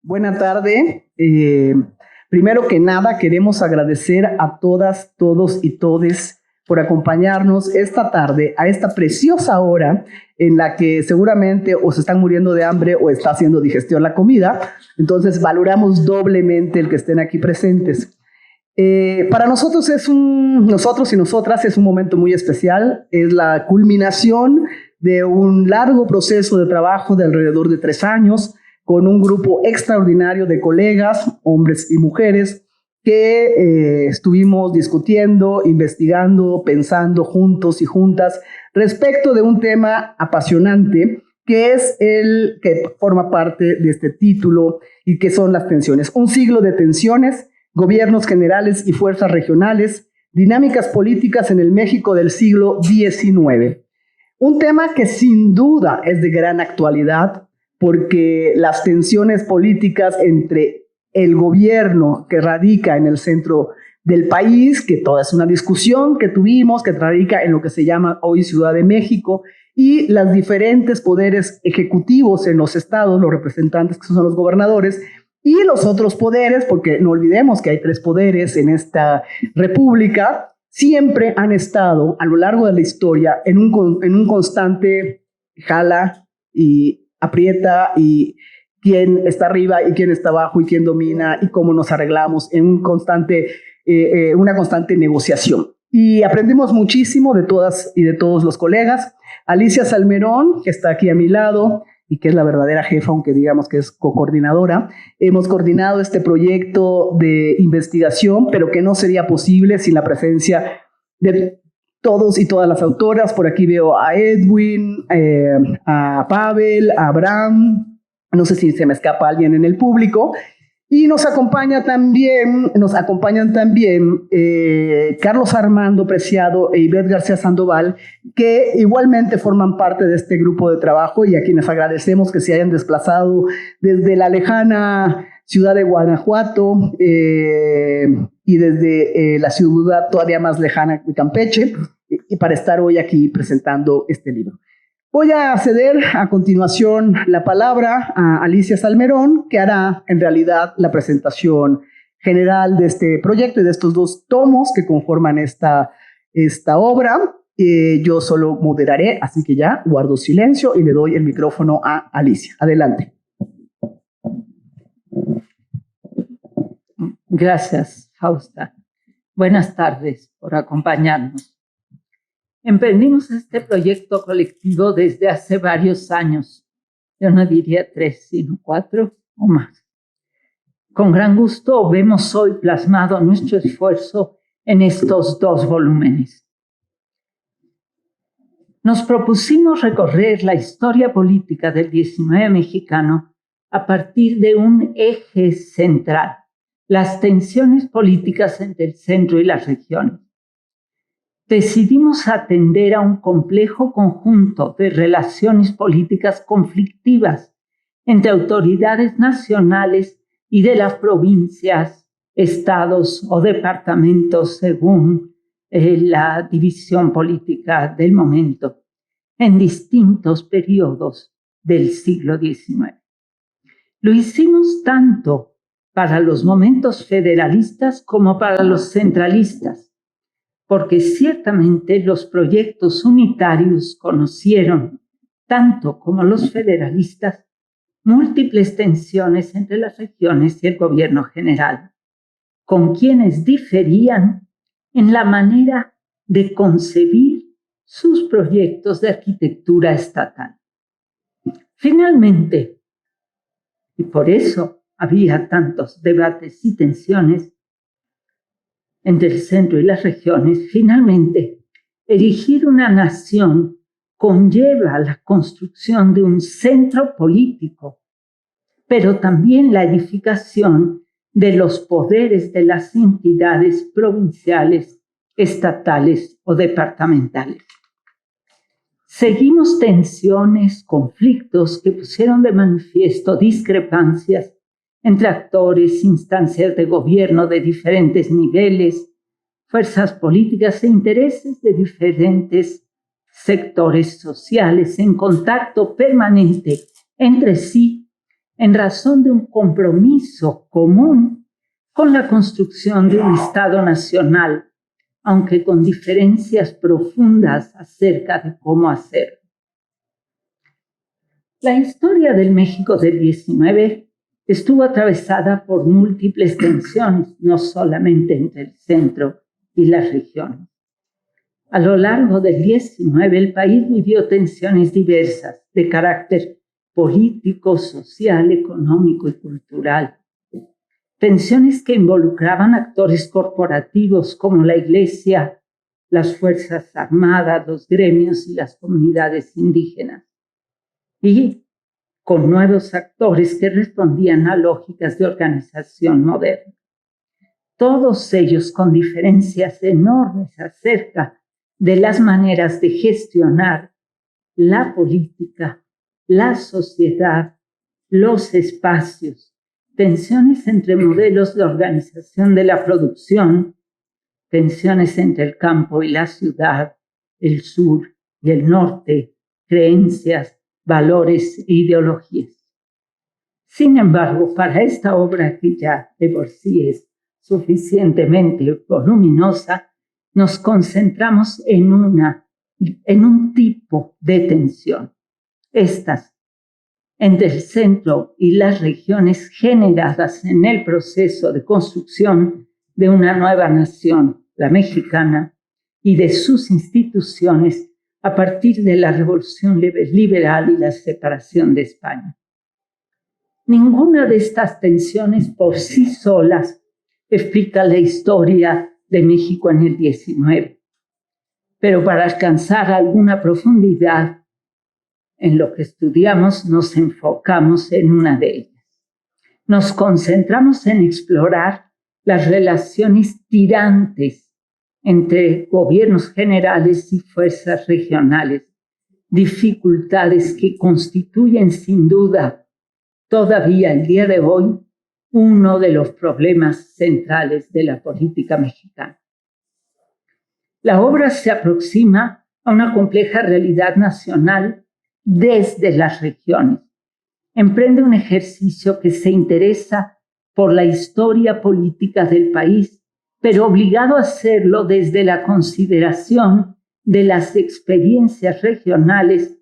Buena tarde. Primero que nada, queremos agradecer a todas, todos y todes por acompañarnos esta tarde a esta preciosa hora en la que seguramente o se están muriendo de hambre o está haciendo digestión la comida. Entonces, valoramos doblemente el que estén aquí presentes. Para nosotros nosotros y nosotras es un momento muy especial. Es la culminación de un largo proceso de trabajo de alrededor de 3 años con un grupo extraordinario de colegas, hombres y mujeres, que estuvimos discutiendo, investigando, pensando juntos y juntas respecto de un tema apasionante que es el que forma parte de este título y que son las tensiones. Un siglo de tensiones, gobiernos generales y fuerzas regionales, dinámicas políticas en el México del siglo XIX. Un tema que sin duda es de gran actualidad porque las tensiones políticas entre el gobierno que radica en el centro del país, que toda es una discusión que tuvimos, que radica en lo que se llama hoy Ciudad de México, y los diferentes poderes ejecutivos en los estados, los representantes que son los gobernadores, y los otros poderes, porque no olvidemos que hay 3 poderes en esta república, siempre han estado a lo largo de la historia en un constante jala y aprieta y quién está arriba y quién está abajo y quién domina y cómo nos arreglamos en una constante negociación. Y aprendimos muchísimo de todas y de todos los colegas. Alicia Salmerón, que está aquí a mi lado y que es la verdadera jefa, aunque digamos que es cocoordinadora, hemos coordinado este proyecto de investigación, pero que no sería posible sin la presencia de todos y todas las autoras. Por aquí veo a Edwin, a Pavel, a Abraham, no sé si se me escapa alguien en el público. Y nos acompañan también Carlos Armando Preciado e Ivette García Sandoval, que igualmente forman parte de este grupo de trabajo y a quienes agradecemos que se hayan desplazado desde la lejana ciudad de Guanajuato y desde la ciudad todavía más lejana de Campeche, y para estar hoy aquí presentando este libro. Voy a ceder a continuación la palabra a Alicia Salmerón, que hará en realidad la presentación general de este proyecto y de estos 2 tomos que conforman esta obra. Yo solo moderaré, así que ya guardo silencio y le doy el micrófono a Alicia. Adelante. Gracias, Fausta. Buenas tardes por acompañarnos. Emprendimos este proyecto colectivo desde hace varios años. Yo no diría 3, sino 4 o más. Con gran gusto vemos hoy plasmado nuestro esfuerzo en estos 2 volúmenes. Nos propusimos recorrer la historia política del XIX mexicano a partir de un eje central: las tensiones políticas entre el centro y las regiones. Decidimos atender a un complejo conjunto de relaciones políticas conflictivas entre autoridades nacionales y de las provincias, estados o departamentos según la división política del momento, en distintos periodos del siglo XIX. Lo hicimos tanto para los momentos federalistas como para los centralistas, porque ciertamente los proyectos unitarios conocieron, tanto como los federalistas, múltiples tensiones entre las regiones y el gobierno general, con quienes diferían en la manera de concebir sus proyectos de arquitectura estatal. Finalmente, y por eso había tantos debates y tensiones entre el centro y las regiones, finalmente, erigir una nación conlleva la construcción de un centro político, pero también la edificación de los poderes de las entidades provinciales, estatales o departamentales. Seguimos tensiones, conflictos que pusieron de manifiesto discrepancias entre actores, instancias de gobierno de diferentes niveles, fuerzas políticas e intereses de diferentes sectores sociales en contacto permanente entre sí en razón de un compromiso común con la construcción de un Estado nacional, aunque con diferencias profundas acerca de cómo hacerlo. La historia del México del XIX estuvo atravesada por múltiples tensiones, no solamente entre el centro y las regiones. A lo largo del XIX, el país vivió tensiones diversas de carácter político, social, económico y cultural. Tensiones que involucraban actores corporativos como la Iglesia, las Fuerzas Armadas, los gremios y las comunidades indígenas. Y con nuevos actores que respondían a lógicas de organización moderna. Todos ellos con diferencias enormes acerca de las maneras de gestionar la política, la sociedad, los espacios, tensiones entre modelos de organización de la producción, tensiones entre el campo y la ciudad, el sur y el norte, creencias, valores e ideologías. Sin embargo, para esta obra, que ya de por sí es suficientemente voluminosa, nos concentramos en un tipo de tensión. Estas, entre el centro y las regiones generadas en el proceso de construcción de una nueva nación, la mexicana, y de sus instituciones a partir de la Revolución Liberal y la separación de España. Ninguna de estas tensiones por sí solas explica la historia de México en el XIX, pero para alcanzar alguna profundidad en lo que estudiamos nos enfocamos en una de ellas. Nos concentramos en explorar las relaciones tirantes entre gobiernos generales y fuerzas regionales, dificultades que constituyen sin duda todavía el día de hoy uno de los problemas centrales de la política mexicana. La obra se aproxima a una compleja realidad nacional desde las regiones. Emprende un ejercicio que se interesa por la historia política del país, pero obligado a hacerlo desde la consideración de las experiencias regionales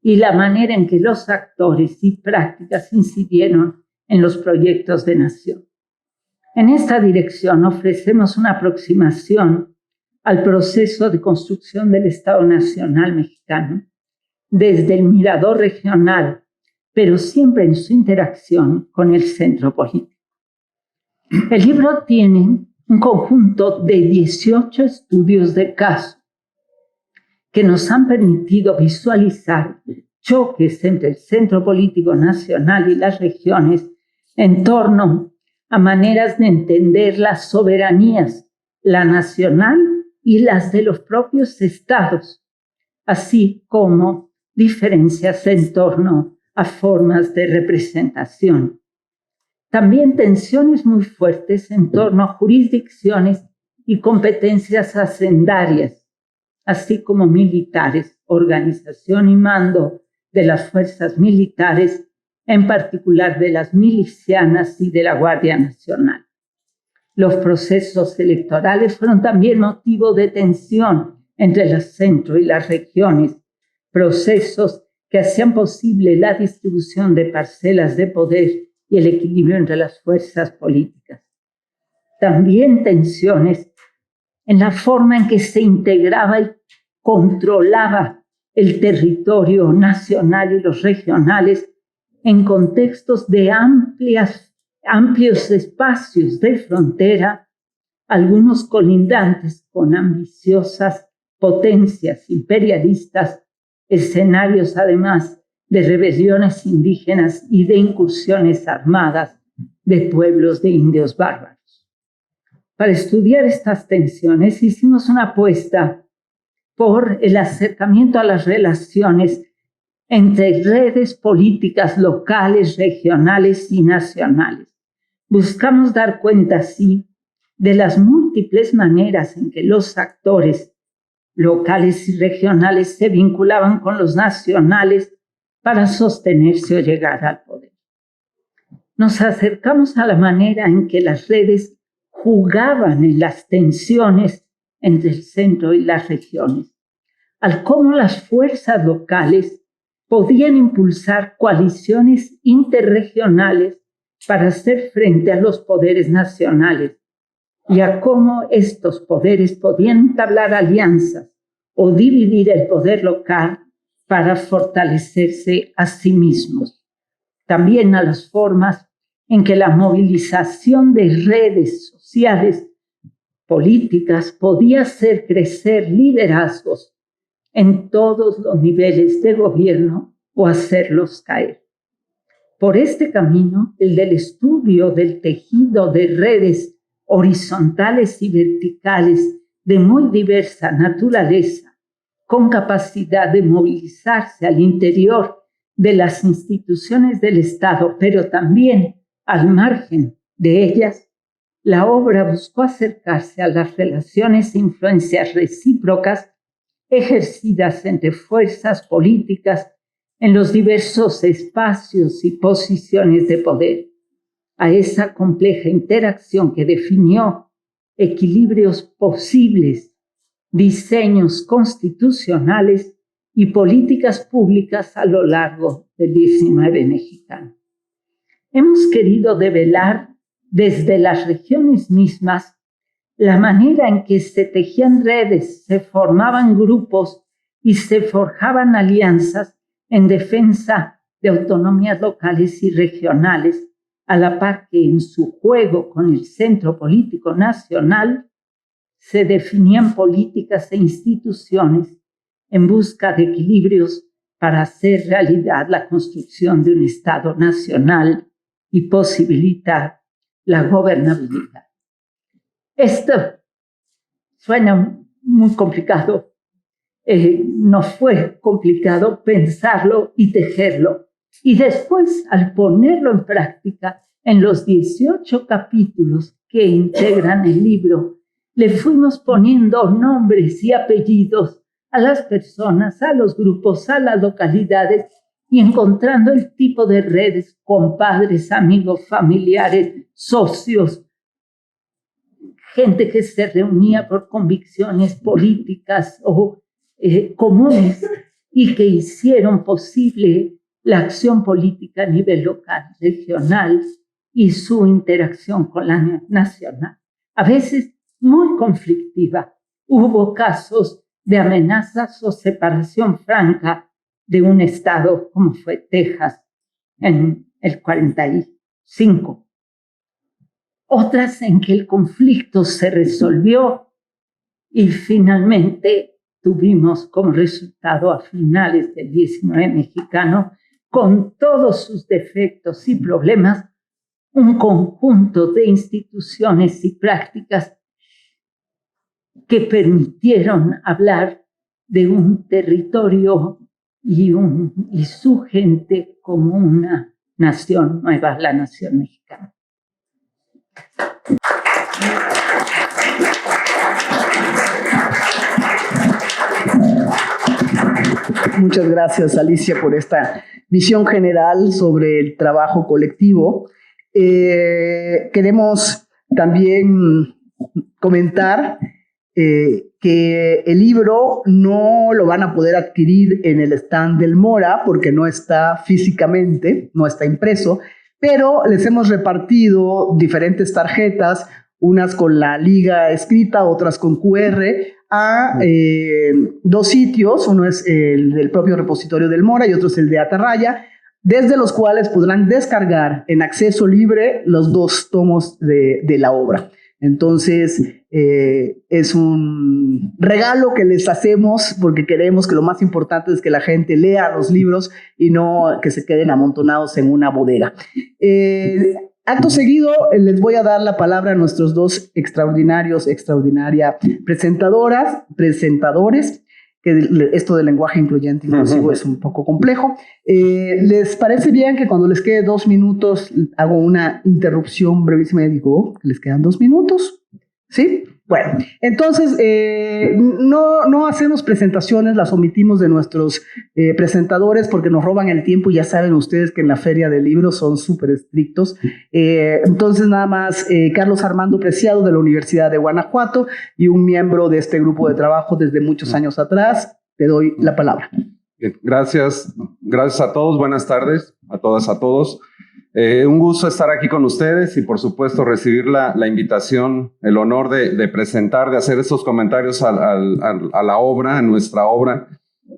y la manera en que los actores y prácticas incidieron en los proyectos de nación. En esta dirección ofrecemos una aproximación al proceso de construcción del Estado Nacional mexicano desde el mirador regional, pero siempre en su interacción con el centro político. El libro tiene un conjunto de 18 estudios de caso que nos han permitido visualizar choques entre el centro político nacional y las regiones en torno a maneras de entender las soberanías, la nacional y las de los propios estados, así como diferencias en torno a formas de representación. También tensiones muy fuertes en torno a jurisdicciones y competencias hacendarias, así como militares, organización y mando de las fuerzas militares, en particular de las milicianas y de la Guardia Nacional. Los procesos electorales fueron también motivo de tensión entre el centro y las regiones, procesos que hacían posible la distribución de parcelas de poder y el equilibrio entre las fuerzas políticas. También tensiones en la forma en que se integraba y controlaba el territorio nacional y los regionales en contextos de amplios espacios de frontera, algunos colindantes con ambiciosas potencias imperialistas, escenarios además de rebeliones indígenas y de incursiones armadas de pueblos de indios bárbaros. Para estudiar estas tensiones hicimos una apuesta por el acercamiento a las relaciones entre redes políticas locales, regionales y nacionales. Buscamos dar cuenta así de las múltiples maneras en que los actores locales y regionales se vinculaban con los nacionales para sostenerse o llegar al poder. nos acercamos a la manera en que las redes jugaban en las tensiones entre el centro y las regiones, al cómo las fuerzas locales podían impulsar coaliciones interregionales para hacer frente a los poderes nacionales y a cómo estos poderes podían entablar alianzas o dividir el poder local para fortalecerse a sí mismos. También a las formas en que la movilización de redes sociales políticas podía hacer crecer liderazgos en todos los niveles de gobierno o hacerlos caer. Por este camino, el del estudio del tejido de redes horizontales y verticales de muy diversa naturaleza, con capacidad de movilizarse al interior de las instituciones del Estado, pero también al margen de ellas, la obra buscó acercarse a las relaciones e influencias recíprocas ejercidas entre fuerzas políticas en los diversos espacios y posiciones de poder, a esa compleja interacción que definió equilibrios posibles, diseños constitucionales y políticas públicas a lo largo del XIX mexicano. Hemos querido develar desde las regiones mismas la manera en que se tejían redes, se formaban grupos y se forjaban alianzas en defensa de autonomías locales y regionales, a la par que en su juego con el centro político nacional se definían políticas e instituciones en busca de equilibrios para hacer realidad la construcción de un Estado nacional y posibilitar la gobernabilidad. Esto suena muy complicado. No fue complicado pensarlo y tejerlo. Y después, al ponerlo en práctica, en los 18 capítulos que integran el libro, le fuimos poniendo nombres y apellidos a las personas, a los grupos, a las localidades, y encontrando el tipo de redes, compadres, amigos, familiares, socios, gente que se reunía por convicciones políticas o comunes y que hicieron posible la acción política a nivel local, regional y su interacción con la nacional. A veces muy conflictiva. Hubo casos de amenazas o separación franca de un estado como fue Texas en el 45. Otras en que el conflicto se resolvió y finalmente tuvimos como resultado a finales del XIX mexicano, con todos sus defectos y problemas, un conjunto de instituciones y prácticas que permitieron hablar de un territorio y su gente como una nación nueva, la nación mexicana. Muchas gracias, Alicia, por esta visión general sobre el trabajo colectivo. Queremos también comentar que el libro no lo van a poder adquirir en el stand del Mora porque no está físicamente, no está impreso, pero les hemos repartido diferentes tarjetas, unas con la liga escrita, otras con QR, a dos sitios. Uno es el del propio repositorio del Mora y otro es el de Atarraya, desde los cuales podrán descargar en acceso libre los dos tomos de la obra. Entonces, es un regalo que les hacemos porque queremos que lo más importante es que la gente lea los libros y no que se queden amontonados en una bodega. Acto seguido, les voy a dar la palabra a nuestros dos extraordinarias presentadores, que esto del lenguaje incluyente inclusivo es un poco complejo. ¿Les parece bien que cuando les quede 2 minutos hago una interrupción brevísima y digo, ¿les quedan 2 minutos? ¿Sí? Bueno, entonces no hacemos presentaciones, las omitimos de nuestros presentadores porque nos roban el tiempo y ya saben ustedes que en la Feria del Libro son súper estrictos. Entonces nada más Carlos Armando Preciado de la Universidad de Guanajuato y un miembro de este grupo de trabajo desde muchos años atrás. Te doy la palabra. Bien, gracias a todos, buenas tardes a todas, a todos. Un gusto estar aquí con ustedes y por supuesto recibir la invitación, el honor de presentar, de hacer estos comentarios a la obra, a nuestra obra,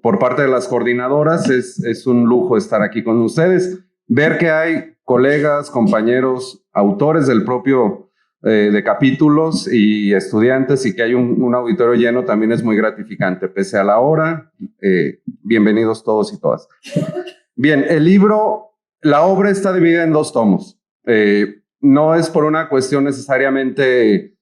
por parte de las coordinadoras. Es un lujo estar aquí con ustedes. Ver que hay colegas, compañeros, autores del propio de capítulos y estudiantes y que hay un auditorio lleno también es muy gratificante, pese a la hora. Bienvenidos todos y todas. Bien, el libro... La obra está dividida en 2 tomos. No es por una cuestión necesariamente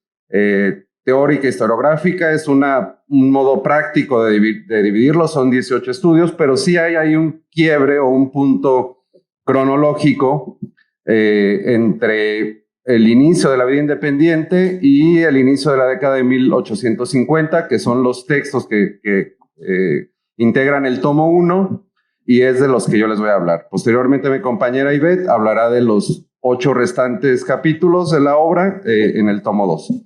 teórica, historiográfica, es un modo práctico de dividirlo, son 18 estudios, pero sí hay un quiebre o un punto cronológico entre el inicio de la vida independiente y el inicio de la década de 1850, que son los textos que integran el tomo 1, y es de los que yo les voy a hablar. Posteriormente mi compañera Ivette hablará de los 8 restantes capítulos de la obra en el tomo 2.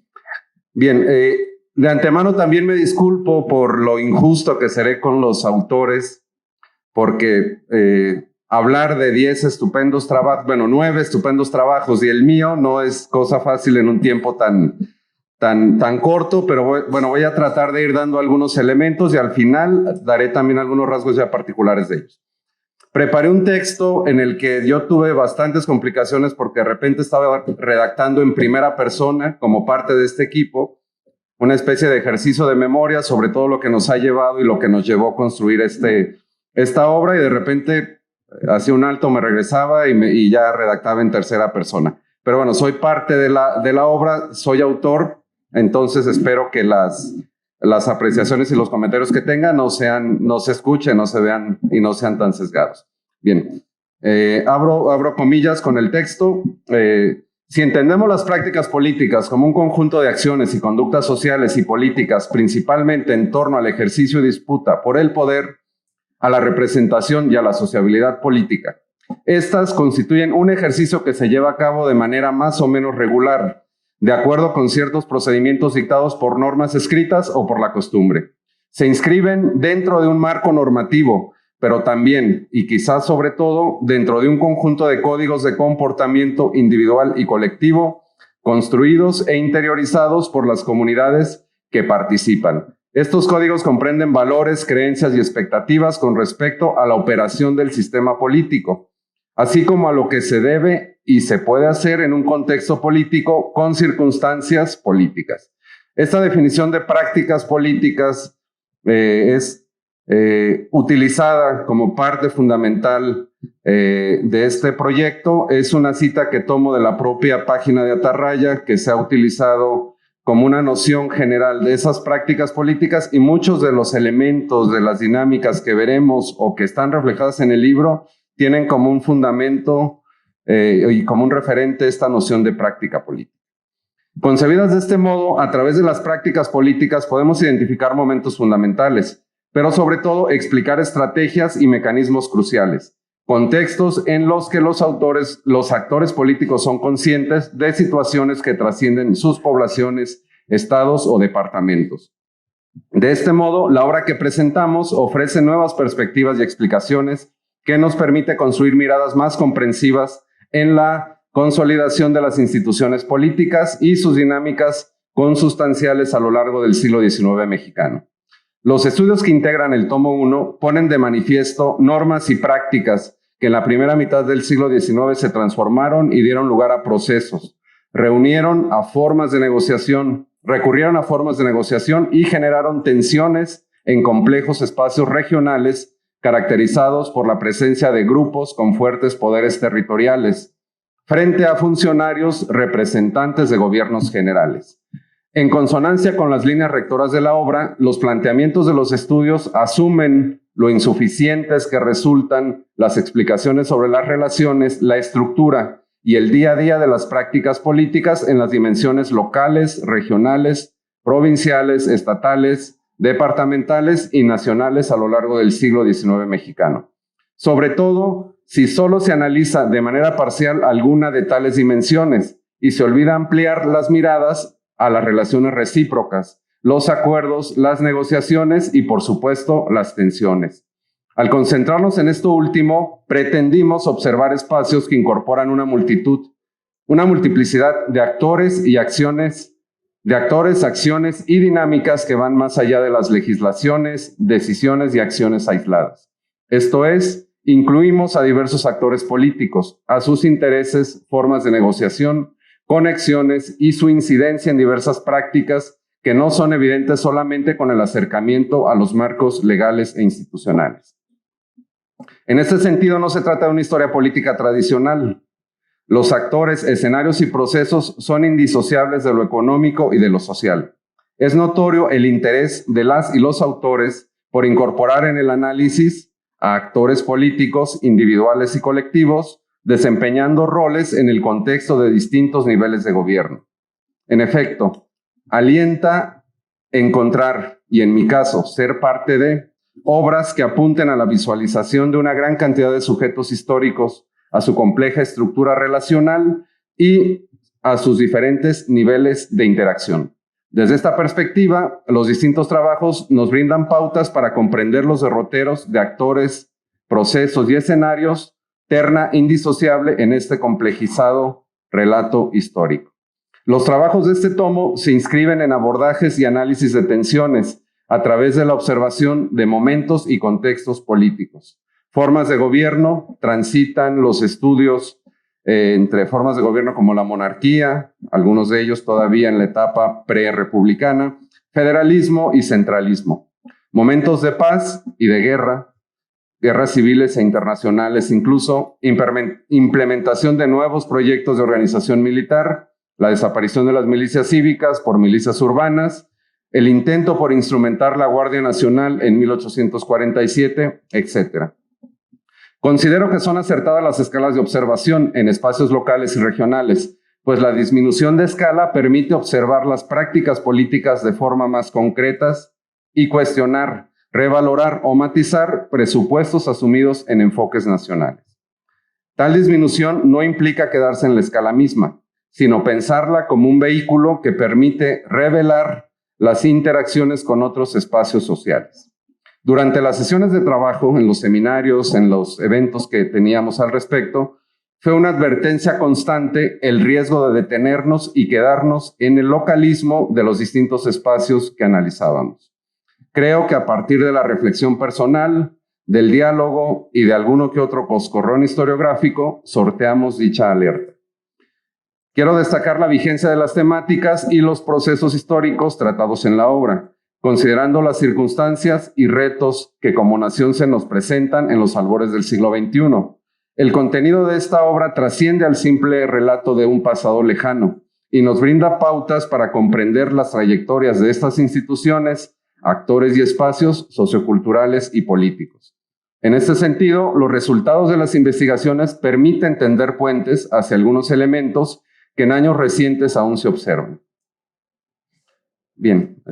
Bien, de antemano también me disculpo por lo injusto que seré con los autores, porque hablar de 10 estupendos trabajos, bueno, 9 estupendos trabajos y el mío no es cosa fácil en un tiempo tan corto, pero bueno, voy a tratar de ir dando algunos elementos y al final daré también algunos rasgos ya particulares de ellos. Preparé un texto en el que yo tuve bastantes complicaciones porque de repente estaba redactando en primera persona como parte de este equipo una especie de ejercicio de memoria sobre todo lo que nos ha llevado y lo que nos llevó a construir esta obra, y de repente hacía un alto, me regresaba y ya redactaba en tercera persona. Pero bueno, soy parte de la obra, soy autor. Entonces espero que las apreciaciones y los comentarios que tengan no se escuchen, no se vean y no sean tan sesgados. Bien, abro comillas con el texto. Si entendemos las prácticas políticas como un conjunto de acciones y conductas sociales y políticas, principalmente en torno al ejercicio y disputa por el poder, a la representación y a la sociabilidad política, estas constituyen un ejercicio que se lleva a cabo de manera más o menos regular, de acuerdo con ciertos procedimientos dictados por normas escritas o por la costumbre. Se inscriben dentro de un marco normativo, pero también, y quizás sobre todo, dentro de un conjunto de códigos de comportamiento individual y colectivo, construidos e interiorizados por las comunidades que participan. Estos códigos comprenden valores, creencias y expectativas con respecto a la operación del sistema político, así como a lo que se debe y se puede hacer en un contexto político con circunstancias políticas. Esta definición de prácticas políticas es utilizada como parte fundamental de este proyecto. Es una cita que tomo de la propia página de Atarraya, que se ha utilizado como una noción general de esas prácticas políticas, y muchos de los elementos de las dinámicas que veremos o que están reflejadas en el libro tienen como un fundamento y como un referente esta noción de práctica política. Concebidas de este modo, a través de las prácticas políticas podemos identificar momentos fundamentales, pero sobre todo explicar estrategias y mecanismos cruciales, contextos en los que los actores políticos son conscientes de situaciones que trascienden sus poblaciones, estados o departamentos. De este modo, la obra que presentamos ofrece nuevas perspectivas y explicaciones que nos permite construir miradas más comprensivas en la consolidación de las instituciones políticas y sus dinámicas consustanciales a lo largo del siglo XIX mexicano. Los estudios que integran el tomo 1 ponen de manifiesto normas y prácticas que en la primera mitad del siglo XIX se transformaron y dieron lugar a procesos, recurrieron a formas de negociación y generaron tensiones en complejos espacios regionales caracterizados por la presencia de grupos con fuertes poderes territoriales, frente a funcionarios representantes de gobiernos generales. En consonancia con las líneas rectoras de la obra, los planteamientos de los estudios asumen lo insuficientes que resultan las explicaciones sobre las relaciones, la estructura y el día a día de las prácticas políticas en las dimensiones locales, regionales, provinciales, estatales, departamentales y nacionales a lo largo del siglo XIX mexicano. Sobre todo, si solo se analiza de manera parcial alguna de tales dimensiones y se olvida ampliar las miradas a las relaciones recíprocas, los acuerdos, las negociaciones y, por supuesto, las tensiones. Al concentrarnos en esto último, pretendimos observar espacios que incorporan una multiplicidad de actores y acciones, acciones y dinámicas que van más allá de las legislaciones, decisiones y acciones aisladas. Esto es, incluimos a diversos actores políticos, a sus intereses, formas de negociación, conexiones y su incidencia en diversas prácticas que no son evidentes solamente con el acercamiento a los marcos legales e institucionales. En este sentido, no se trata de una historia política tradicional. Los actores, escenarios y procesos son indisociables de lo económico y de lo social. Es notorio el interés de las y los autores por incorporar en el análisis a actores políticos, individuales y colectivos, desempeñando roles en el contexto de distintos niveles de gobierno. En efecto, alienta encontrar, y en mi caso, ser parte de obras que apunten a la visualización de una gran cantidad de sujetos históricos, a su compleja estructura relacional y a sus diferentes niveles de interacción. Desde esta perspectiva, los distintos trabajos nos brindan pautas para comprender los derroteros de actores, procesos y escenarios, terna indisociable en este complejizado relato histórico. Los trabajos de este tomo se inscriben en abordajes y análisis de tensiones a través de la observación de momentos y contextos políticos. Formas de gobierno transitan los estudios entre formas de gobierno como la monarquía, algunos de ellos todavía en la etapa pre-republicana, federalismo y centralismo. Momentos de paz y de guerra, guerras civiles e internacionales, incluso implementación de nuevos proyectos de organización militar, la desaparición de las milicias cívicas por milicias urbanas, el intento por instrumentar la Guardia Nacional en 1847, etc. Considero que son acertadas las escalas de observación en espacios locales y regionales, pues la disminución de escala permite observar las prácticas políticas de forma más concretas y cuestionar, revalorar o matizar presupuestos asumidos en enfoques nacionales. Tal disminución no implica quedarse en la escala misma, sino pensarla como un vehículo que permite revelar las interacciones con otros espacios sociales. Durante las sesiones de trabajo, en los seminarios, en los eventos que teníamos al respecto, fue una advertencia constante el riesgo de detenernos y quedarnos en el localismo de los distintos espacios que analizábamos. Creo que a partir de la reflexión personal, del diálogo y de alguno que otro coscorrón historiográfico, sorteamos dicha alerta. Quiero destacar la vigencia de las temáticas y los procesos históricos tratados en la obra, considerando las circunstancias y retos que como nación se nos presentan en los albores del siglo XXI. El contenido de esta obra trasciende al simple relato de un pasado lejano y nos brinda pautas para comprender las trayectorias de estas instituciones, actores y espacios socioculturales y políticos. En este sentido, los resultados de las investigaciones permiten tender puentes hacia algunos elementos que en años recientes aún se observan. Bien,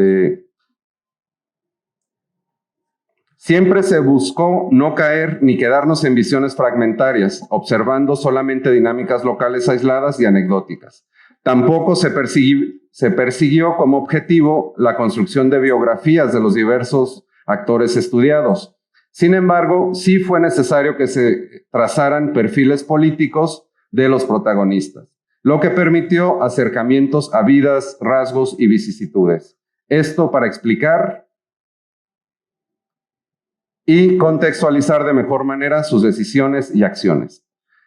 siempre se buscó no caer ni quedarnos en visiones fragmentarias, observando solamente dinámicas locales aisladas y anecdóticas. Tampoco se persiguió como objetivo la construcción de biografías de los diversos actores estudiados. Sin embargo, sí fue necesario que se trazaran perfiles políticos de los protagonistas, lo que permitió acercamientos a vidas, rasgos y vicisitudes. Esto para explicar y contextualizar de mejor manera sus decisiones y acciones.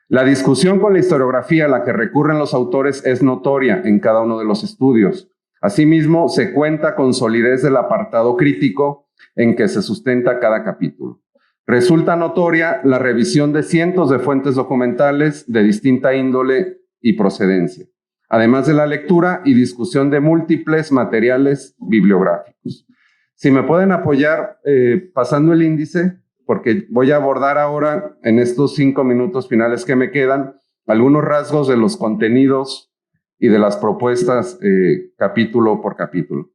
La discusión con la historiografía a la que recurren los autores es notoria en cada uno de los estudios. Asimismo, se cuenta con solidez del apartado crítico en que se sustenta cada capítulo. Resulta notoria la revisión de cientos de fuentes documentales de distinta índole y procedencia, además de la lectura y discusión de múltiples materiales bibliográficos. Si me pueden apoyar pasando el índice, porque voy a abordar ahora, en estos 5 minutos finales que me quedan, algunos rasgos de los contenidos y de las propuestas capítulo por capítulo.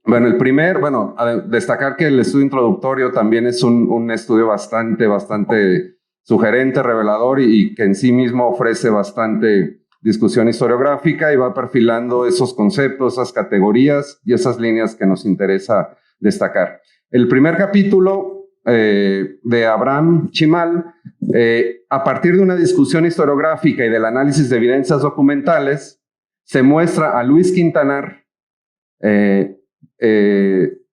Bueno, destacar que el estudio introductorio también es un estudio bastante sugerente, revelador y que en sí mismo ofrece bastante discusión historiográfica y va perfilando esos conceptos, esas categorías y esas líneas que nos interesa destacar. El primer capítulo de Abraham Chimal, a partir de una discusión historiográfica y del análisis de evidencias documentales, se muestra a Luis Quintanar,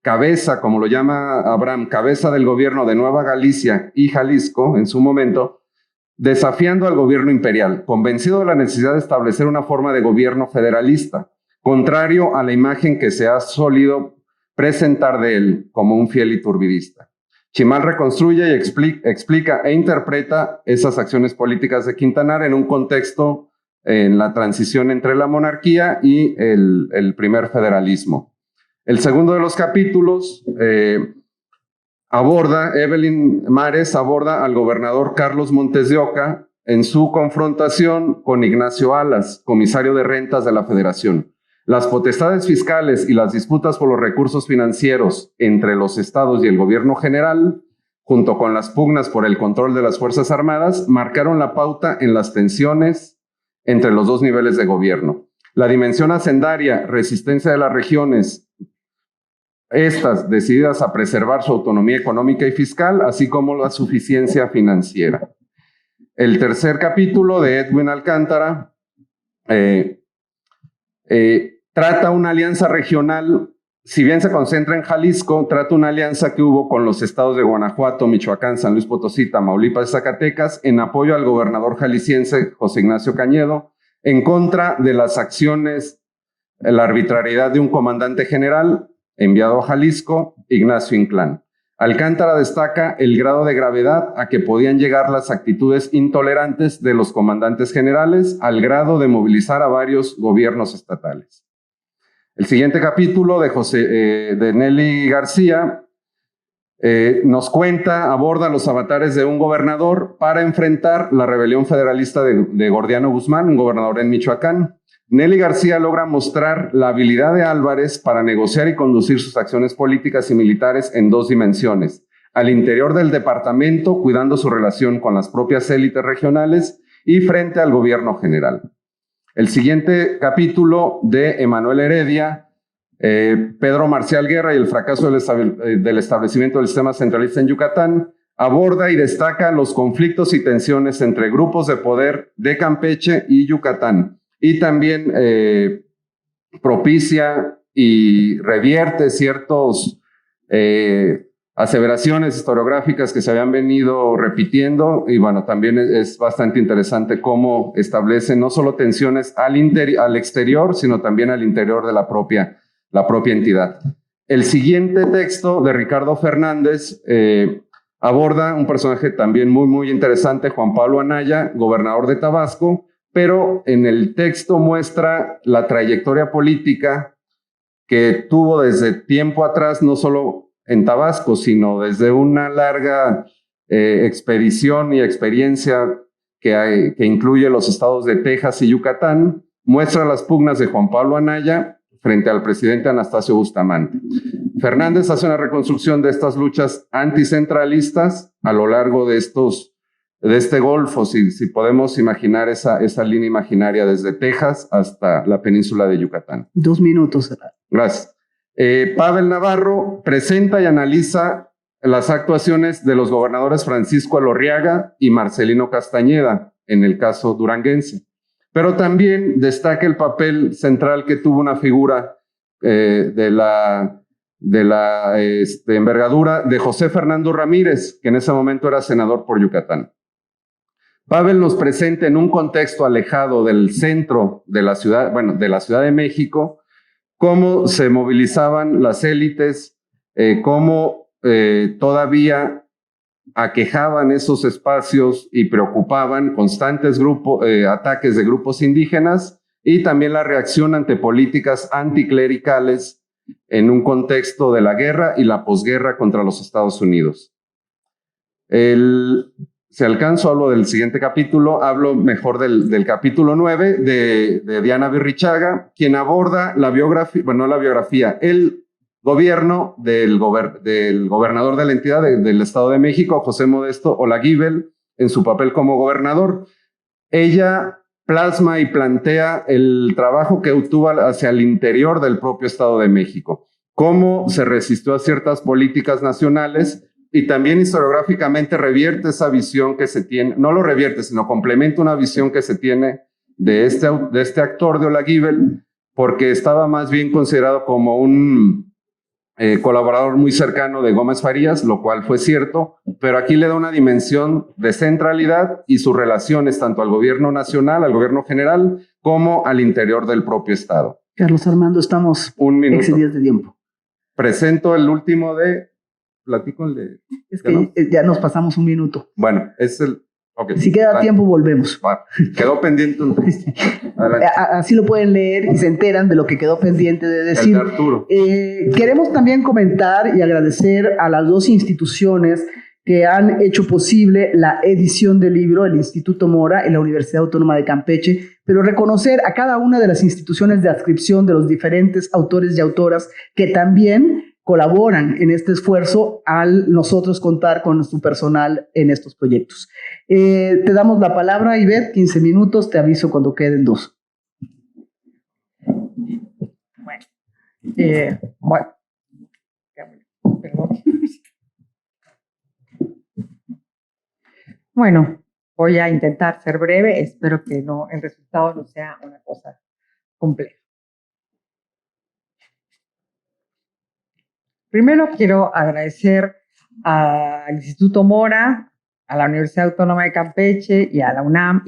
cabeza, como lo llama Abraham, cabeza del gobierno de Nueva Galicia y Jalisco en su momento, desafiando al gobierno imperial, convencido de la necesidad de establecer una forma de gobierno federalista, contrario a la imagen que se ha solido presentar de él como un fiel iturbidista. Chimal reconstruye y explica e interpreta esas acciones políticas de Quintanar en un contexto en la transición entre la monarquía y el primer federalismo. El segundo de los capítulos Evelyn Mares aborda al gobernador Carlos Montes de Oca en su confrontación con Ignacio Alas, comisario de rentas de la Federación. Las potestades fiscales y las disputas por los recursos financieros entre los estados y el gobierno general, junto con las pugnas por el control de las Fuerzas Armadas, marcaron la pauta en las tensiones entre los dos niveles de gobierno. La dimensión hacendaria, resistencia de las regiones, estas decididas a preservar su autonomía económica y fiscal, así como la suficiencia financiera. El tercer capítulo de Edwin Alcántara trata una alianza regional, si bien se concentra en Jalisco, trata una alianza que hubo con los estados de Guanajuato, Michoacán, San Luis Potosí, Tamaulipas y Zacatecas en apoyo al gobernador jalisciense José Ignacio Cañedo, en contra de las acciones, la arbitrariedad de un comandante general enviado a Jalisco, Ignacio Inclán. Alcántara destaca el grado de gravedad a que podían llegar las actitudes intolerantes de los comandantes generales al grado de movilizar a varios gobiernos estatales. El siguiente capítulo de Nelly García nos aborda los avatares de un gobernador para enfrentar la rebelión federalista de Gordiano Guzmán, un gobernador en Michoacán. Nelly García logra mostrar la habilidad de Álvarez para negociar y conducir sus acciones políticas y militares en dos dimensiones: al interior del departamento, cuidando su relación con las propias élites regionales, y frente al gobierno general. El siguiente capítulo de Emanuel Heredia, Pedro Marcial Guerra y el fracaso del establecimiento del sistema centralista en Yucatán, aborda y destaca los conflictos y tensiones entre grupos de poder de Campeche y Yucatán, y también propicia y revierte ciertas aseveraciones historiográficas que se habían venido repitiendo, y bueno, también es bastante interesante cómo establece no solo tensiones al exterior, sino también al interior de la propia entidad. El siguiente texto de Ricardo Fernández aborda un personaje también muy interesante, Juan Pablo Anaya, gobernador de Tabasco, pero en el texto muestra la trayectoria política que tuvo desde tiempo atrás, no solo en Tabasco, sino desde una larga expedición y experiencia que incluye los estados de Texas y Yucatán. Muestra las pugnas de Juan Pablo Anaya frente al presidente Anastasio Bustamante. Fernández hace una reconstrucción de estas luchas anticentralistas a lo largo de este golfo, si podemos imaginar esa línea imaginaria desde Texas hasta la península de Yucatán. 2 minutos. Gracias. Pavel Navarro presenta y analiza las actuaciones de los gobernadores Francisco Elorriaga y Marcelino Castañeda en el caso duranguense, pero también destaca el papel central que tuvo una figura de la envergadura de José Fernando Ramírez, que en ese momento era senador por Yucatán. Pavel nos presenta en un contexto alejado del centro de la ciudad, de la Ciudad de México, cómo se movilizaban las élites, cómo todavía aquejaban esos espacios y preocupaban constantes ataques de grupos indígenas, y también la reacción ante políticas anticlericales en un contexto de la guerra y la posguerra contra los Estados Unidos. Si alcanzo, hablo del siguiente capítulo, hablo mejor del capítulo 9 de Diana Virrichaga, quien aborda el gobierno del gobernador de la entidad del Estado de México, José Modesto Olaguibel, en su papel como gobernador. Ella plasma y plantea el trabajo que tuvo hacia el interior del propio Estado de México, cómo se resistió a ciertas políticas nacionales y también historiográficamente revierte esa visión que se tiene, no lo revierte, sino complementa una visión que se tiene de este actor de Olaguibel, porque estaba más bien considerado como un colaborador muy cercano de Gómez Farías, lo cual fue cierto, pero aquí le da una dimensión de centralidad y sus relaciones tanto al gobierno nacional, al gobierno general, como al interior del propio Estado. Carlos Armando, estamos excedidos de tiempo. Presento el último platico el de... Es que ¿no? Ya nos pasamos un minuto. Bueno, es el... Okay. Si queda tiempo, volvemos. Quedó pendiente un... Así lo pueden leer y se enteran de lo que quedó pendiente de decir. El de Arturo. Queremos también comentar y agradecer a las dos instituciones que han hecho posible la edición del libro, el Instituto Mora y la Universidad Autónoma de Campeche, pero reconocer a cada una de las instituciones de adscripción de los diferentes autores y autoras que también colaboran en este esfuerzo al nosotros contar con su personal en estos proyectos. Te damos la palabra, Ivette, 15 minutos, te aviso cuando queden 2. Bueno, perdón. Bueno, voy a intentar ser breve, espero que el resultado no sea una cosa compleja. Primero quiero agradecer al Instituto Mora, a la Universidad Autónoma de Campeche y a la UNAM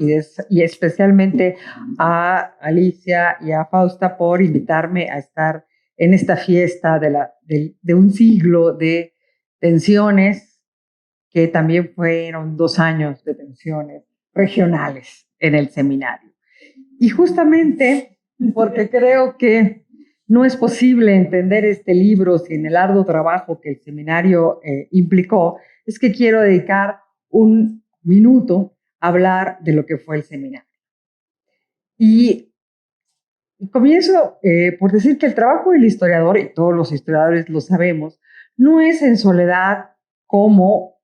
y especialmente a Alicia y a Fausta por invitarme a estar en esta fiesta de un siglo de tensiones que también fueron 2 años de tensiones regionales en el seminario. Y justamente porque creo que no es posible entender este libro sin el arduo trabajo que el seminario implicó, es que quiero dedicar un minuto a hablar de lo que fue el seminario. Y comienzo por decir que el trabajo del historiador, y todos los historiadores lo sabemos, no es en soledad como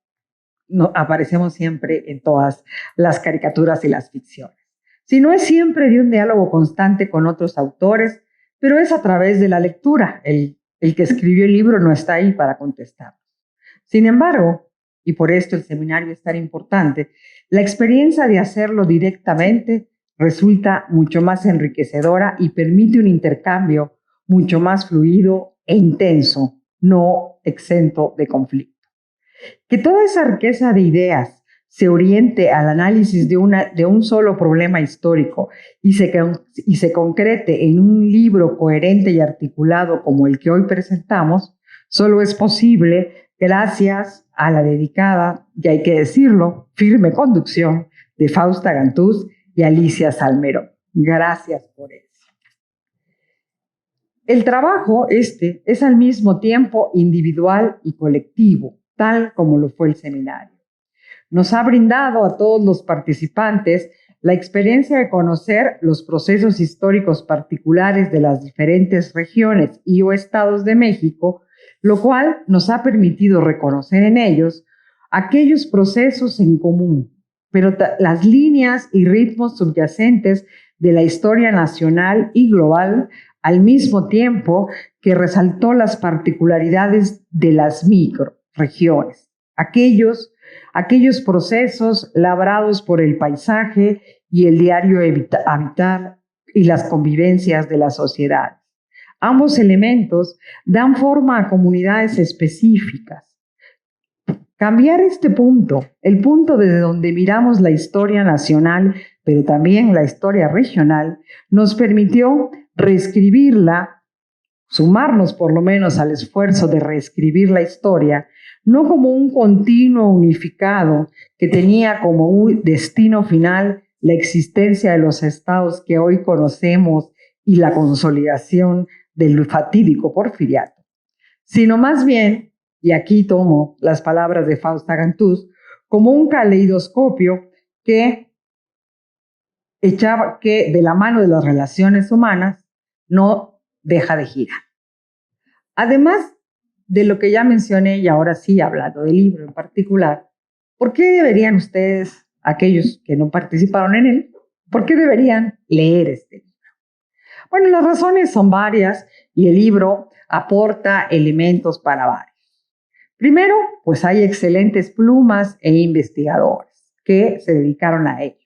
aparecemos siempre en todas las caricaturas y las ficciones, sino es siempre de un diálogo constante con otros autores, pero es a través de la lectura. El que escribió el libro no está ahí para contestarnos. Sin embargo, y por esto el seminario es tan importante, la experiencia de hacerlo directamente resulta mucho más enriquecedora y permite un intercambio mucho más fluido e intenso, no exento de conflicto. Que toda esa riqueza de ideas se oriente al análisis de un solo problema histórico y se concrete en un libro coherente y articulado como el que hoy presentamos, solo es posible gracias a la dedicada, y hay que decirlo, firme conducción de Fausta Gantús y Alicia Salmerón. Gracias por eso. El trabajo es al mismo tiempo individual y colectivo, tal como lo fue el seminario. Nos ha brindado a todos los participantes la experiencia de conocer los procesos históricos particulares de las diferentes regiones y o estados de México, lo cual nos ha permitido reconocer en ellos aquellos procesos en común, pero las líneas y ritmos subyacentes de la historia nacional y global, al mismo tiempo que resaltó las particularidades de las microregiones, aquellos procesos labrados por el paisaje y el diario habitar y las convivencias de la sociedad. Ambos elementos dan forma a comunidades específicas. Cambiar este punto, el punto desde donde miramos la historia nacional, pero también la historia regional, nos permitió reescribirla, sumarnos por lo menos al esfuerzo de reescribir la historia, no como un continuo unificado que tenía como un destino final la existencia de los estados que hoy conocemos y la consolidación del fatídico porfiriato, sino más bien, y aquí tomo las palabras de Fausta Gantús, como un caleidoscopio que de la mano de las relaciones humanas no deja de girar. Además de lo que ya mencioné, y ahora sí hablando del libro en particular, ¿por qué deberían ustedes, aquellos que no participaron en él, por qué deberían leer este libro? Bueno, las razones son varias y el libro aporta elementos para varios. Primero, pues hay excelentes plumas e investigadores que se dedicaron a ello.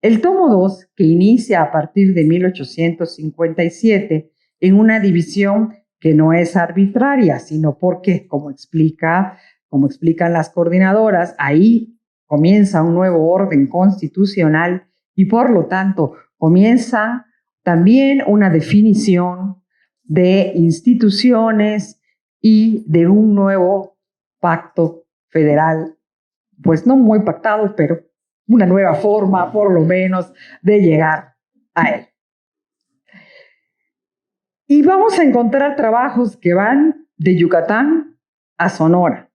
El tomo 2, que inicia a partir de 1857 en una división que no es arbitraria, sino porque, como explican las coordinadoras, ahí comienza un nuevo orden constitucional y por lo tanto comienza también una definición de instituciones y de un nuevo pacto federal, pues no muy pactado, pero una nueva forma, por lo menos, de llegar a él. Y vamos a encontrar trabajos que van de Yucatán a Sonora,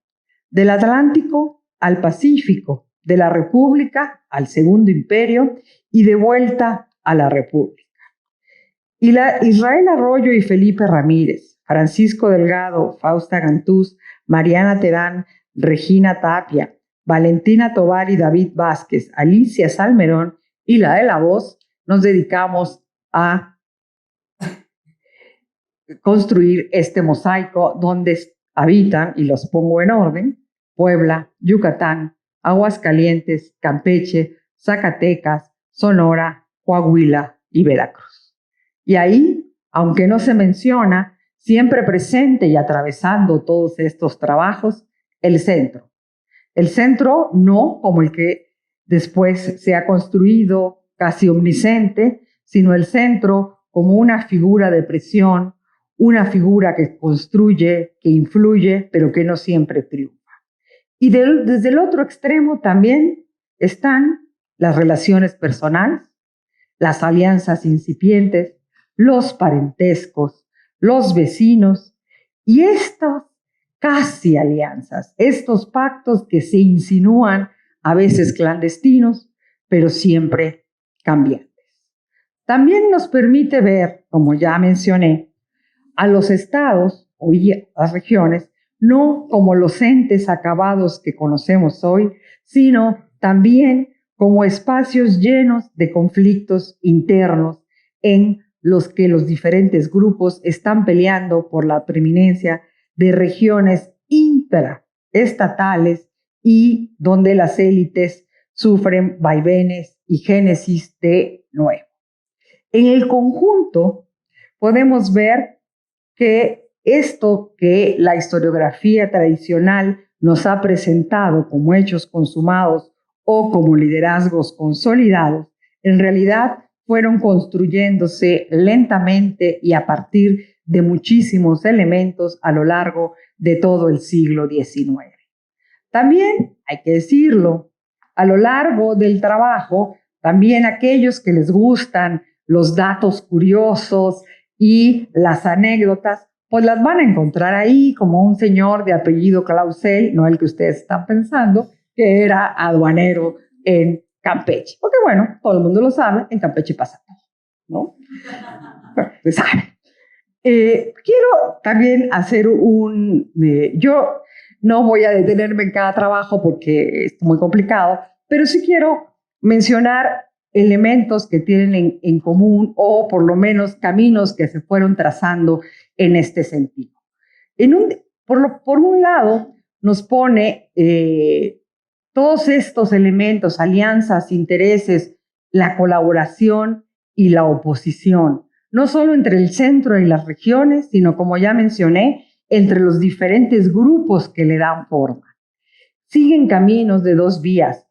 del Atlántico al Pacífico, de la República al Segundo Imperio y de vuelta a la República. Y Israel Arroyo y Felipe Ramírez, Francisco Delgado, Fausta Gantús, Mariana Terán, Regina Tapia, Valentina Tovar y David Vázquez, Alicia Salmerón y la de la voz, nos dedicamos a construir este mosaico donde habitan, y los pongo en orden, Puebla, Yucatán, Aguascalientes, Campeche, Zacatecas, Sonora, Coahuila y Veracruz. Y ahí, aunque no se menciona, siempre presente y atravesando todos estos trabajos, el centro. El centro no como el que después se ha construido casi omnisciente, sino el centro como una figura de presión, una figura que construye, que influye, pero que no siempre triunfa. Y desde el otro extremo también están las relaciones personales, las alianzas incipientes, los parentescos, los vecinos y estas casi alianzas, estos pactos que se insinúan, a veces clandestinos, pero siempre cambiantes. También nos permite ver, como ya mencioné, a los estados o las regiones no como los entes acabados que conocemos hoy, sino también como espacios llenos de conflictos internos en los que los diferentes grupos están peleando por la preeminencia de regiones intraestatales y donde las élites sufren vaivenes y génesis de nuevo. En el conjunto podemos ver que esto que la historiografía tradicional nos ha presentado como hechos consumados o como liderazgos consolidados, en realidad fueron construyéndose lentamente y a partir de muchísimos elementos a lo largo de todo el siglo XIX. También, hay que decirlo, a lo largo del trabajo, también aquellos que les gustan los datos curiosos y las anécdotas, pues las van a encontrar ahí, como un señor de apellido Clausel, no el que ustedes están pensando, que era aduanero en Campeche. Porque bueno, todo el mundo lo sabe, en Campeche pasa todo, ¿no? Bueno, se sabe. Quiero también hacer yo no voy a detenerme en cada trabajo porque es muy complicado, pero sí quiero mencionar elementos que tienen en común o por lo menos caminos que se fueron trazando en este sentido. Por un lado, nos pone todos estos elementos, alianzas, intereses, la colaboración y la oposición, no solo entre el centro y las regiones, sino, como ya mencioné, entre los diferentes grupos que le dan forma. Siguen caminos de dos vías,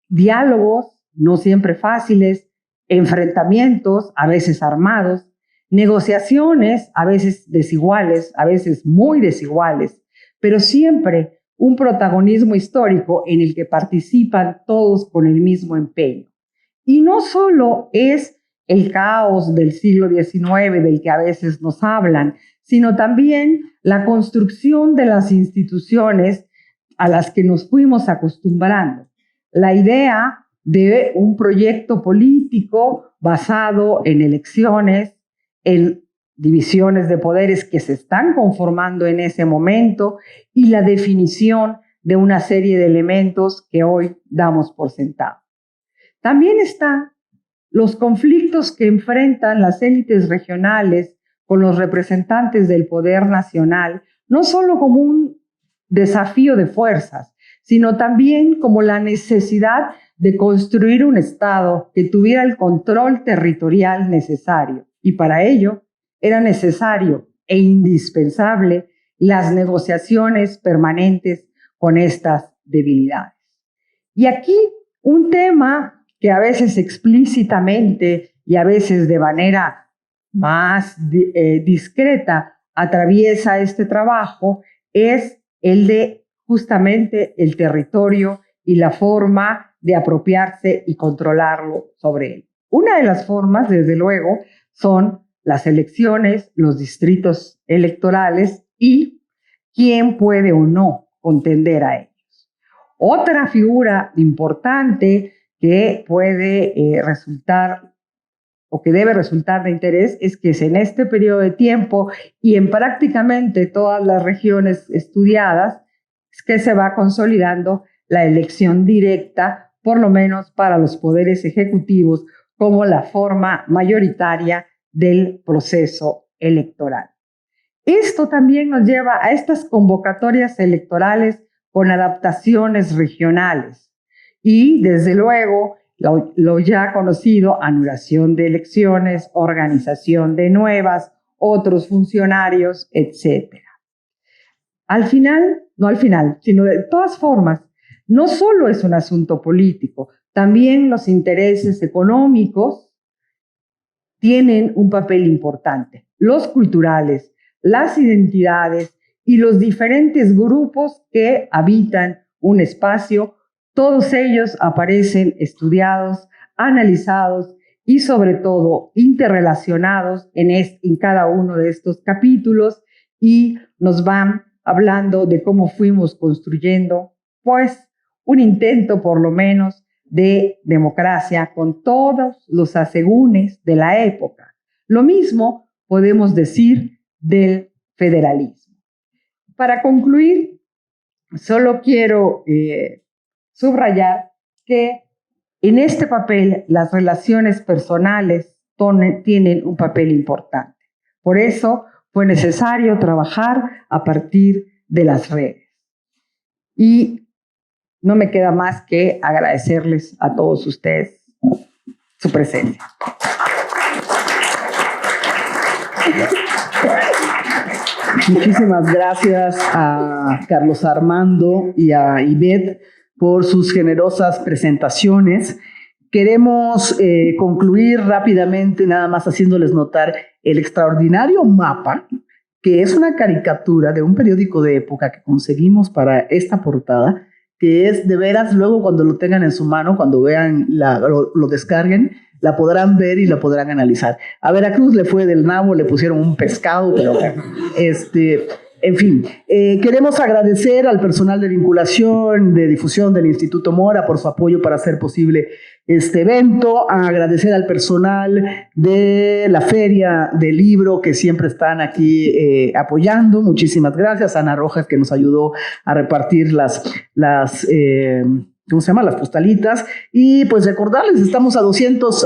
diálogos, no siempre fáciles, enfrentamientos, a veces armados, negociaciones, a veces desiguales, a veces muy desiguales, pero siempre un protagonismo histórico en el que participan todos con el mismo empeño. Y no solo es el caos del siglo XIX del que a veces nos hablan, sino también la construcción de las instituciones a las que nos fuimos acostumbrando. La idea de un proyecto político basado en elecciones, en divisiones de poderes que se están conformando en ese momento y la definición de una serie de elementos que hoy damos por sentado. También están los conflictos que enfrentan las élites regionales con los representantes del poder nacional, no solo como un desafío de fuerzas, sino también como la necesidad de construir un Estado que tuviera el control territorial necesario. Y para ello era necesario e indispensable las negociaciones permanentes con estas debilidades. Y aquí un tema que a veces explícitamente y a veces de manera más discreta atraviesa este trabajo es el de justamente el territorio y la forma de apropiarse y controlarlo sobre él. Una de las formas, desde luego, son las elecciones, los distritos electorales y quién puede o no contender a ellos. Otra figura importante que puede resultar o que debe resultar de interés es que es en este periodo de tiempo y en prácticamente todas las regiones estudiadas es que se va consolidando la elección directa, por lo menos para los poderes ejecutivos, como la forma mayoritaria del proceso electoral. Esto también nos lleva a estas convocatorias electorales con adaptaciones regionales y, desde luego, lo ya conocido, anulación de elecciones, organización de nuevas, otros funcionarios, etc. No al final, sino de todas formas, no solo es un asunto político, también los intereses económicos tienen un papel importante. Los culturales, las identidades y los diferentes grupos que habitan un espacio, todos ellos aparecen estudiados, analizados y sobre todo interrelacionados en cada uno de estos capítulos y nos van hablando de cómo fuimos construyendo, pues, un intento por lo menos de democracia con todos los asegúnes de la época. Lo mismo podemos decir del federalismo. Para concluir, solo quiero subrayar que en este papel las relaciones personales tienen un papel importante. Por eso fue necesario trabajar a partir de las redes. Y no me queda más que agradecerles a todos ustedes su presencia. Muchísimas gracias a Carlos Armando y a Ivette por sus generosas presentaciones. Queremos concluir rápidamente, nada más haciéndoles notar el extraordinario mapa, que es una caricatura de un periódico de época que conseguimos para esta portada, que es de veras, luego cuando lo tengan en su mano, cuando vean, lo descarguen, la podrán ver y la podrán analizar. A Veracruz le fue del nabo, le pusieron un pescado, pero en fin, queremos agradecer al personal de vinculación, de difusión del Instituto Mora por su apoyo para hacer posible este evento, agradecer al personal de la Feria del Libro que siempre están aquí apoyando. Muchísimas gracias a Ana Rojas que nos ayudó a repartir las postalitas. Y pues recordarles, estamos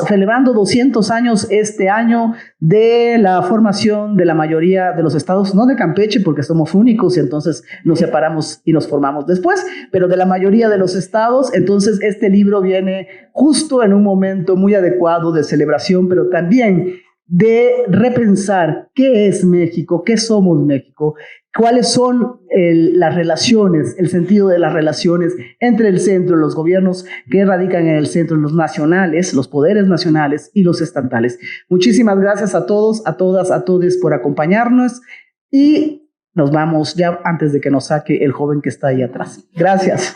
celebrando 200 años este año de la formación de la mayoría de los estados, no de Campeche porque somos únicos y entonces nos separamos y nos formamos después, pero de la mayoría de los estados. Entonces este libro viene justo en un momento muy adecuado de celebración, pero también de repensar qué es México, qué somos México, cuáles son las relaciones, el sentido de las relaciones entre el centro y los gobiernos que radican en el centro, los nacionales, los poderes nacionales y los estatales. Muchísimas gracias a todos, a todas, a todos por acompañarnos y nos vamos ya antes de que nos saque el joven que está ahí atrás. Gracias.